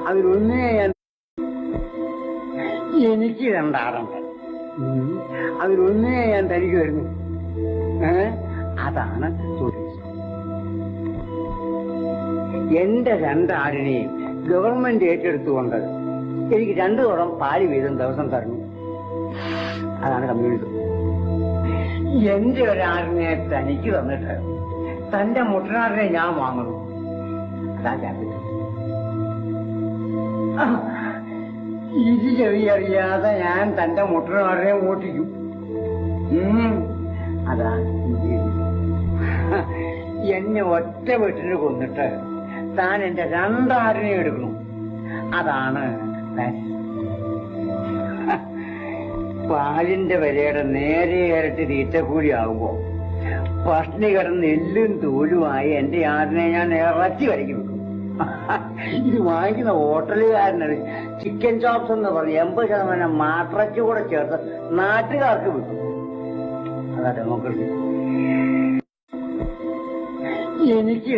അതിലൊന്നേ ഞാൻ എനിക്ക് രണ്ടാറുണ്ട്. അതിലൊന്നേ ഞാൻ തനിക്ക് വരുന്നു. അതാണ് ടൂറിസം. എന്റെ രണ്ടാടിനെയും ഗവൺമെന്റ് ഏറ്റെടുത്തുകൊണ്ട് എനിക്ക് 2 കുടം പാല് വീതം ദിവസം തരണം. അതാണ് കമ്മ്യൂണിസം. എന്റെ ഒരാടിനെ തനിക്ക് തന്നിട്ട് തന്റെ മുട്ടനാടിനെ ഞാൻ വാങ്ങുന്നു. അതാ ക്യാപിറ്റൽ. ഇത് ചെറിയറിയാതെ ഞാൻ തന്റെ മുട്ടനാടിനെ ഓട്ടിക്കും. അതാ എന്നെ ഒറ്റ വീട്ടിന് കൊന്നിട്ട് താൻ എന്റെ രണ്ടാടിനെ എടുക്കണം. അതാണ് പാലിന്റെ വിലയുടെ നേരെ ഇരട്ടി തീറ്റക്കൂലി ആകുമ്പോ പട്ടിണി കിടന്ന് എല്ലും തോലുമായി എന്റെ ആടിനെ ഞാൻ ഇറച്ചി വരയ്ക്ക് വെക്കും. ഇത് വാങ്ങിക്കുന്ന ഹോട്ടലുകാരനത് ചിക്കൻ ചോപ്സ് എന്ന് പറഞ്ഞ് 80% മാട്ടിറച്ചി കൂടെ ചേർത്ത് നാട്ടുകാർക്ക് വിൽക്കും. അതാ ഡെമോക്രസി. എനിക്ക്